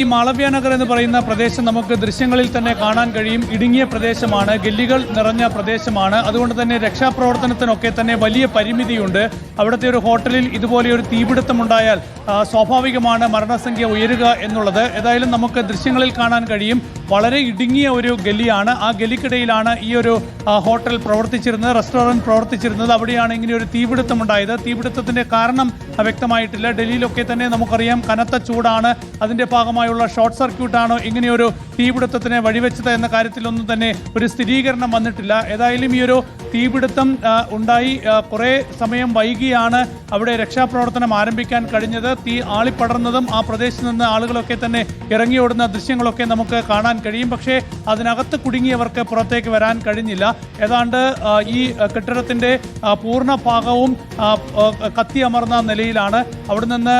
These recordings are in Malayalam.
ഈ മാളവ്യ നഗർ എന്ന് പറയുന്ന പ്രദേശം നമുക്ക് ദൃശ്യങ്ങളിൽ തന്നെ കാണാൻ കഴിയും. ഇടുങ്ങിയ പ്രദേശമാണ്, ഗല്ലികൾ നിറഞ്ഞ പ്രദേശമാണ്. അതുകൊണ്ട് തന്നെ രക്ഷാപ്രവർത്തനത്തിനൊക്കെ തന്നെ വലിയ പരിമിതിയുണ്ട്. അവിടുത്തെ ഒരു ഹോട്ടലിൽ ഇതുപോലെ ഒരു തീപിടുത്തമുണ്ടായാൽ സ്വാഭാവികമാണ് മരണസംഖ്യ ഉയരുക എന്നുള്ളത്. ഏതായാലും നമുക്ക് ദൃശ്യങ്ങളിൽ കാണാൻ കഴിയും. വളരെ ഇടുങ്ങിയ ഒരു ഗല്ലിയാണ്. ആ ഗല്ലിക്കിടയിലാണ് ഈ ഒരു ഹോട്ടൽ പ്രവർത്തിച്ചിരുന്നത്, റെസ്റ്റോറൻറ്റ് പ്രവർത്തിച്ചിരുന്നത്. അവിടെയാണ് ഇങ്ങനെ ഒരു തീപിടുത്തമുണ്ടായത്. തീപിടുത്തത്തിൻ്റെ കാരണം വ്യക്തമായിട്ടില്ല. ഡൽഹിയിലൊക്കെ തന്നെ നമുക്കറിയാം കനത്ത ചൂടാണ്. അതിൻ്റെ ഭാഗമായുള്ള ഷോർട്ട് സർക്യൂട്ടാണോ ഇങ്ങനെയൊരു തീപിടുത്തത്തിന് വഴിവെച്ചത് എന്ന കാര്യത്തിലൊന്നും തന്നെ ഒരു സ്ഥിരീകരണം വന്നിട്ടില്ല. ഏതായാലും ഈ ഒരു തീപിടുത്തം ഉണ്ടായി കുറേ സമയം വൈകിയാണ് അവിടെ രക്ഷാപ്രവർത്തനം ആരംഭിക്കാൻ കഴിഞ്ഞത്. തീ ആളിപ്പടർന്നതും ആ പ്രദേശത്ത് നിന്ന് ആളുകളൊക്കെ തന്നെ ഇറങ്ങിയോടുന്ന ദൃശ്യങ്ങളൊക്കെ നമുക്ക് കാണാൻ കഴിയും. പക്ഷേ അതിനകത്ത് കുടുങ്ങിയവർക്ക് പുറത്തേക്ക് വരാൻ കഴിഞ്ഞില്ല. ഏതാണ്ട് ഈ കെട്ടിടത്തിൻ്റെ പൂർണ്ണ ഭാഗവും കത്തിയമർന്ന നിലയിലാണ്. അവിടെ നിന്ന്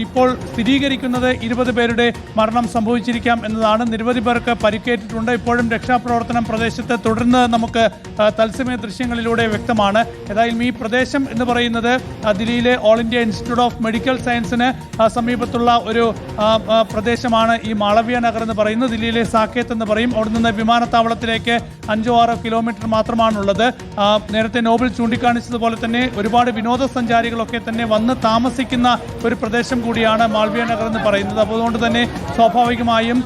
ഇപ്പോൾ സ്ഥിരീകരിക്കുന്നത് 20 പേരുടെ മരണം സംഭവിച്ചിരിക്കാം എന്നതാണ്. നിരവധി പേർക്ക് പരിക്കേറ്റിട്ടുണ്ട്. ഇപ്പോഴും രക്ഷാപ്രവർത്തനം പ്രദേശത്ത് തുടർന്ന് നമുക്ക് തത്സമയ ദൃശ്യങ്ങളിലൂടെ വ്യക്തമാണ്. ഏതായാലും ഈ പ്രദേശം എന്ന് പറയുന്നത് ദില്ലിയിലെ all India institute of medical സയൻസിന് സമീപത്തുള്ള ഒരു പ്രദേശമാണ് ഈ മാളവ്യ നഗർ എന്ന് പറയുന്നത്. ദില്ലിയിലെ സാക്കേത്ത് എന്ന് പറയും. അവിടെ നിന്ന് വിമാനത്താവളത്തിലേക്ക് 5-6 കിലോമീറ്റർ മാത്രമാണുള്ളത്. നേരത്തെ നോബൽ ചൂണ്ടിക്കാണിച്ചതുപോലെ തന്നെ ഒരുപാട് വിനോദസഞ്ചാരികളൊക്കെ തന്നെ വന്ന് താമസിക്കുന്ന ഒരു പ്രദേശം കൂടിയാണ് മാളവ്യ നഗർ എന്ന് പറയുന്നത്. അപ്പോൾ അതുകൊണ്ട് തന്നെ സ്വാഭാവികമായും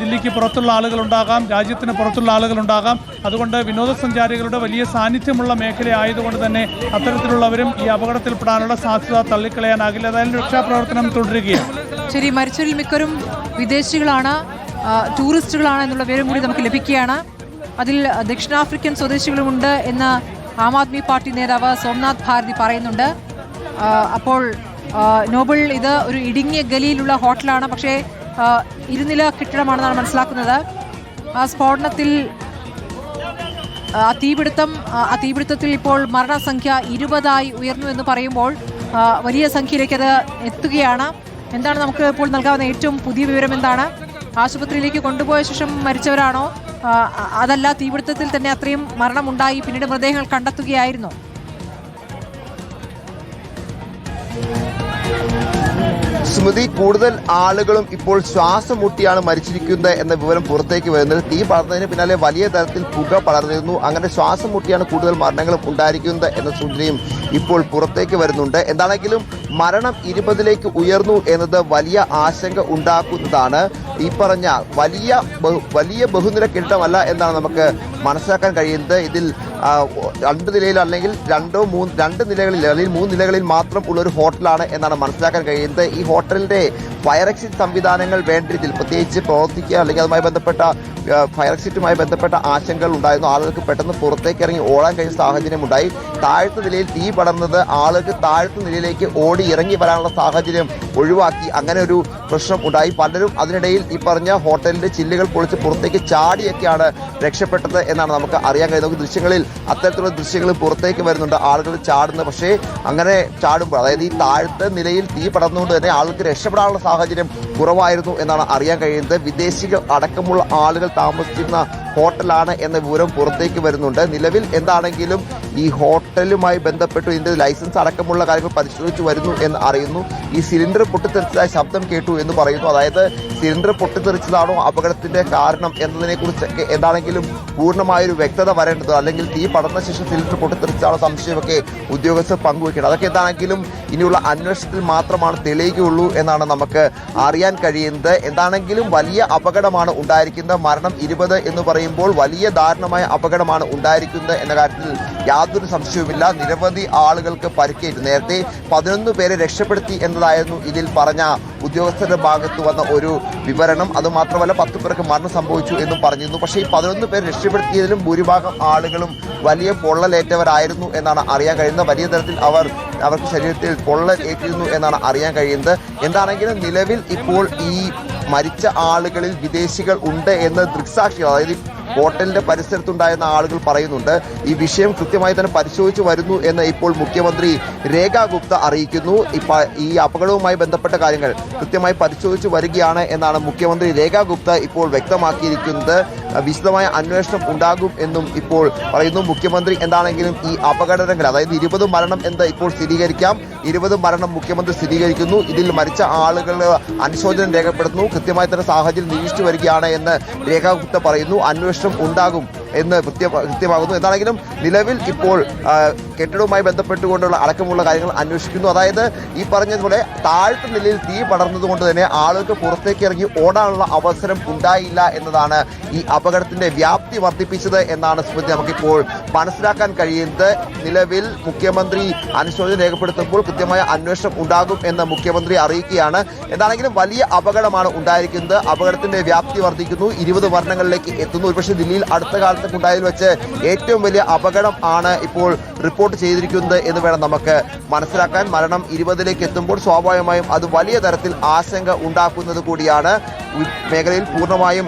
ദില്ലിക്ക് പുറത്തുള്ള ആളുകളുണ്ടാകാം, രാജ്യത്തിന് പുറത്തുള്ള ആളുകളുണ്ടാകാം. അതുകൊണ്ട് വിനോദസഞ്ചാരികളുടെ വലിയ സാന്നിധ്യമുള്ള മേഖലയായതുകൊണ്ട് തന്നെ അത്തരത്തിലുള്ളവരും ഈ അപകടത്തിൽപ്പെടാനുള്ള സാധ്യത തള്ളിക്കളയാനാകില്ല. അതായത് രക്ഷാപ്രവർത്തനം തുടരുകയാണ്. ശരി, മരിച്ചവരിൽ മിക്കവരും വിദേശികളാണ്, ടൂറിസ്റ്റുകളാണ് എന്നുള്ള വിവരം കൂടി നമുക്ക് ലഭിക്കുകയാണ്. അതിൽ ദക്ഷിണാഫ്രിക്കൻ സ്വദേശികളുമുണ്ട് എന്ന് ആം ആദ്മി പാർട്ടി നേതാവ് സോംനാഥ് ഭാരതി പറയുന്നുണ്ട്. അപ്പോൾ നോബൽ ഇത് ഒരു ഇടുങ്ങിയ ഗലിയിലുള്ള ഹോട്ടലാണ്, പക്ഷേ ഇരുനില കെട്ടിടമാണെന്നാണ് മനസ്സിലാക്കുന്നത്. ആ സ്ഫോടനത്തിൽ ആ തീപിടുത്തത്തിൽ ഇപ്പോൾ മരണസംഖ്യ 20ആയി ഉയർന്നു എന്ന് പറയുമ്പോൾ വലിയ സംഖ്യയിലേക്ക് അത് എത്തുകയാണ്. എന്താണ് നമുക്ക് ഇപ്പോൾ നൽകാവുന്ന ഏറ്റവും പുതിയ വിവരം? എന്താണ്? ആശുപത്രിയിലേക്ക് കൊണ്ടുപോയ ശേഷം മരിച്ചവരാണോ, അതല്ല തീപിടുത്തത്തിൽ തന്നെ അത്രയും മരണമുണ്ടായി പിന്നീട് മൃതദേഹങ്ങൾ കണ്ടെത്തുകയായിരുന്നോ? സ്മൃതി, കൂടുതൽ ആളുകളും ഇപ്പോൾ ശ്വാസം മുട്ടിയാണ് മരിച്ചിരിക്കുന്നത് എന്ന വിവരം പുറത്തേക്ക് വരുന്നത്. തീ പടർന്നതിന് പിന്നാലെ വലിയ തരത്തിൽ പുക പടർന്നിരുന്നു. അങ്ങനെ ശ്വാസം മുട്ടിയാണ് കൂടുതൽ മരണങ്ങളും ഉണ്ടായിരിക്കുന്നത് എന്ന സൂചനയും ഇപ്പോൾ പുറത്തേക്ക് വരുന്നുണ്ട്. എന്താണെങ്കിലും മരണം 20ലേക്ക് ഉയർന്നു എന്നത് വലിയ ആശങ്ക ഉണ്ടാക്കുന്നതാണ്. ഈ പറഞ്ഞ വലിയ ബഹുനില കെട്ടിടമല്ല എന്നാണ് നമുക്ക് മനസ്സിലാക്കാൻ കഴിയുന്നത്. ഇതിൽ 2 നിലയിൽ അല്ലെങ്കിൽ 2 നിലകളിൽ അല്ലെങ്കിൽ 3 നിലകളിൽ മാത്രം ഉള്ളൊരു ഹോട്ടലാണ് എന്നാണ് മനസ്സിലാക്കാൻ കഴിയുന്നത്. ഈ ഹോട്ടലിന്റെ ഫയർ എക്സിറ്റ് സംവിധാനങ്ങൾ വേണ്ട രീതിയിൽ പ്രത്യേകിച്ച് പ്രവർത്തിക്കുക അല്ലെങ്കിൽ അതുമായി ബന്ധപ്പെട്ട ഫയർ എക്സിറ്റുമായി ബന്ധപ്പെട്ട ആശങ്കകൾ ഉണ്ടായിരുന്നു. ആളുകൾക്ക് പെട്ടെന്ന് പുറത്തേക്ക് ഇറങ്ങി ഓടാൻ കഴിയുന്ന സാഹചര്യം ഉണ്ടായി. താഴത്തെ നിലയിൽ തീ പടർന്നത് ആളുകൾക്ക് താഴത്തെ നിലയിലേക്ക് ഓടി ഇറങ്ങി വരാനുള്ള സാഹചര്യം ഒഴിവാക്കി. അങ്ങനെ ഒരു പ്രശ്നം ഉണ്ടായി. പലരും അതിനിടയിൽ ഈ പറഞ്ഞ ഹോട്ടലിന്റെ ചില്ലുകൾ പൊളിച്ച് പുറത്തേക്ക് ചാടിയൊക്കെയാണ് രക്ഷപ്പെട്ടത് എന്നാണ് നമുക്ക് അറിയാൻ കഴിയുന്നത്. ദൃശ്യങ്ങളിൽ അത്തരത്തിലുള്ള ദൃശ്യങ്ങൾ പുറത്തേക്ക് വരുന്നുണ്ട്, ആളുകൾ ചാടുന്നത്. പക്ഷേ അങ്ങനെ ചാടുമ്പോൾ, അതായത് ഈ താഴത്തെ നിലയിൽ തീ പടർന്നുകൊണ്ട് തന്നെ ആൾക്ക് രക്ഷപ്പെടാനുള്ള സാഹചര്യം കുറവായിരുന്നു എന്നാണ് അറിയാൻ കഴിയുന്നത്. വിദേശികൾ അടക്കമുള്ള ആളുകൾ താമസിച്ചിരുന്ന ഹോട്ടലാണ് എന്ന വിവരം പുറത്തേക്ക് വരുന്നുണ്ട്. നിലവിൽ എന്താണെങ്കിലും ഈ ഹോട്ടലുമായി ബന്ധപ്പെട്ട് ഇതിന്റെ ലൈസൻസ് അടക്കമുള്ള കാര്യങ്ങൾ പരിശോധിച്ചു വരുന്നു എന്ന് അറിയുന്നു. ഈ സിലിണ്ടർ പൊട്ടിത്തെറിച്ചതായ ശബ്ദം കേട്ടു എന്ന് പറയുന്നു. അതായത് സിലിണ്ടർ പൊട്ടിത്തെറിച്ചതാണോ അപകടത്തിന്റെ കാരണം എന്നതിനെ കുറിച്ചൊക്കെ എന്താണെങ്കിലും പൂർണ്ണമായൊരു വ്യക്തത വരേണ്ടത്, അല്ലെങ്കിൽ തീ പടർന്ന ശേഷം സിലിണ്ടർ പൊട്ടിത്തെറിച്ചാണോ സംശയമൊക്കെ ഉദ്യോഗസ്ഥർ പങ്കുവയ്ക്കണം. അതൊക്കെ എന്താണെങ്കിലും ഇനിയുള്ള അന്വേഷണത്തിൽ മാത്രമാണ് തെളിയുകയുള്ളൂ എന്നാണ് നമുക്ക് അറിയാൻ കഴിയുന്നത്. എന്താണെങ്കിലും വലിയ അപകടമാണ് ഉണ്ടായിരിക്കുന്നത്. മരണം 20 എന്ന് പറയുമ്പോൾ വലിയ ദാരുണമായ അപകടമാണ് ഉണ്ടായിരിക്കുന്നത് എന്ന കാര്യത്തിൽ യാതൊരു സംശയവുമില്ല. നിരവധി ആളുകൾക്ക് പരിക്കേറ്റു. നേരത്തെ 11 പേരെ രക്ഷപ്പെടുത്തി എന്നതായിരുന്നു ഇതിൽ പറഞ്ഞ ഉദ്യോഗസ്ഥരുടെ ഭാഗത്ത് വന്ന ഒരു വിവരണം. അതുമാത്രമല്ല 10 പേർക്ക് മരണം സംഭവിച്ചു എന്നും പറഞ്ഞിരുന്നു. പക്ഷേ ഈ 11 പേർ രക്ഷപ്പെടുത്തിയതിലും ഭൂരിഭാഗം ആളുകളും വലിയ പൊള്ളലേറ്റവരായിരുന്നു എന്നാണ് അറിയാൻ കഴിയുന്നത്. വലിയ തരത്തിൽ അവർക്ക് ശരീരത്തിൽ പൊള്ളലേറ്റിരുന്നു എന്നാണ് അറിയാൻ കഴിയുന്നത്. എന്താണെങ്കിലും നിലവിൽ ഇപ്പോൾ ഈ മരിച്ച ആളുകളിൽ വിദേശികൾ ഉണ്ട് എന്ന് ദൃക്സാക്ഷികൾ, അതായത് ഹോട്ടലിന്റെ പരിസരത്തുണ്ടായിരുന്ന ആളുകൾ പറയുന്നുണ്ട്. ഈ വിഷയം കൃത്യമായി തന്നെ പരിശോധിച്ചു വരുന്നു എന്ന് ഇപ്പോൾ മുഖ്യമന്ത്രി രേഖ ഗുപ്ത അറിയിക്കുന്നു. ഈ അപകടവുമായി ബന്ധപ്പെട്ട കാര്യങ്ങൾ കൃത്യമായി പരിശോധിച്ചു വരികയാണ് എന്നാണ് മുഖ്യമന്ത്രി രേഖ ഗുപ്ത ഇപ്പോൾ വ്യക്തമാക്കിയിരിക്കുന്നത്. വിശദമായ അന്വേഷണം ഉണ്ടാകും എന്നും ഇപ്പോൾ പറയുന്നു മുഖ്യമന്ത്രി. എന്താണെങ്കിലും ഈ അപകടങ്ങൾ, അതായത് 20 മരണം എന്ന് ഇപ്പോൾ സ്ഥിരീകരിക്കാം. 20 മരണം മുഖ്യമന്ത്രി സ്ഥിരീകരിക്കുന്നു. ഇതിൽ മരിച്ച ആളുകൾ അനുശോചനം രേഖപ്പെടുത്തുന്നു. കൃത്യമായി തന്നെ സാഹചര്യം നിരീക്ഷിച്ചു വരികയാണ് എന്ന് രേഖ ഗുപ്ത പറയുന്നു. അന്വേഷണം ഉണ്ടാകും എന്ന് കൃത്യമാകുന്നു. എന്താണെങ്കിലും നിലവിൽ ഇപ്പോൾ കെട്ടിടവുമായി ബന്ധപ്പെട്ടുകൊണ്ടുള്ള അടക്കമുള്ള കാര്യങ്ങൾ അന്വേഷിക്കുന്നു. അതായത് ഈ പറഞ്ഞതുപോലെ താഴ്ത്ത നിലയിൽ തീ പടർന്നതുകൊണ്ട് തന്നെ ആളുകൾക്ക് പുറത്തേക്ക് ഇറങ്ങി ഓടാനുള്ള അവസരം ഉണ്ടായില്ല എന്നതാണ് ഈ അപകടത്തിന്റെ വ്യാപ്തി വർദ്ധിപ്പിച്ചത് എന്നാണ് സ്മൃതി നമുക്കിപ്പോൾ മനസ്സിലാക്കാൻ കഴിയുന്നത്. നിലവിൽ മുഖ്യമന്ത്രി അനുശോചനം രേഖപ്പെടുത്തുമ്പോൾ കൃത്യമായ അന്വേഷണം ഉണ്ടാകും എന്ന് മുഖ്യമന്ത്രി അറിയിക്കുകയാണ്. എന്താണെങ്കിലും വലിയ അപകടമാണ് ഉണ്ടായിരിക്കുന്നത്. അപകടത്തിന്റെ വ്യാപ്തി വർദ്ധിക്കുന്നു. 20 മരണങ്ങളിലേക്ക് എത്തുന്നു. ഒരുപക്ഷെ ദില്ലിയിൽ അടുത്ത കാലത്ത് ഉണ്ടായതിൽ വെച്ച് ഏറ്റവും വലിയ അപകടം ആണ് ഇപ്പോൾ റിപ്പോർട്ട് ചെയ്തിരിക്കുന്നത് എന്ന് വേണം നമുക്ക് മനസ്സിലാക്കാൻ. മരണം 20ലേക്ക് എത്തുമ്പോൾ സ്വാഭാവികമായും അത് വലിയ തരത്തിൽ ആശങ്ക ഉണ്ടാക്കുന്നത് കൂടിയാണ്. മേഖലയിൽ പൂർണ്ണമായും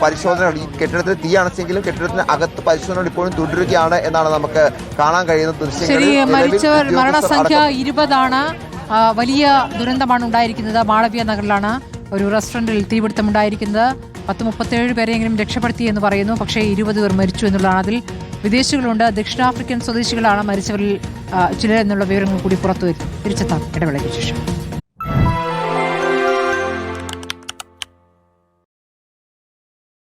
പരിശോധന, കെട്ടിടത്തിന് തീ അണച്ചെങ്കിലും കെട്ടിടത്തിന് അകത്ത് പരിശോധന ഇപ്പോഴും തുടരുകയാണ് എന്നാണ് നമുക്ക് കാണാൻ കഴിയുന്ന ദൃശ്യങ്ങൾ. മരണസംഖ്യ 20 വലിയ ദുരന്തമാണ് ഉണ്ടായിരിക്കുന്നത്. മാളവ്യ നഗറിലാണ് ഒരു റെസ്റ്റോറന്റിൽ തീപിടുത്തം ഉണ്ടായിരിക്കുന്നത്. 37 പേരെയെങ്കിലും രക്ഷപ്പെടുത്തി എന്ന് പറയുന്നു. പക്ഷേ 20 പേർ മരിച്ചു എന്നുള്ളതാണ്. അതിൽ വിദേശികളുണ്ട്. ദക്ഷിണാഫ്രിക്കൻ സ്വദേശികളാണ് മരിച്ചവരിൽ ചിലർ എന്നുള്ള വിവരങ്ങൾ കൂടി പുറത്തു വരും. തിരിച്ചെത്താം ഇടവേളയ്ക്ക് ശേഷം.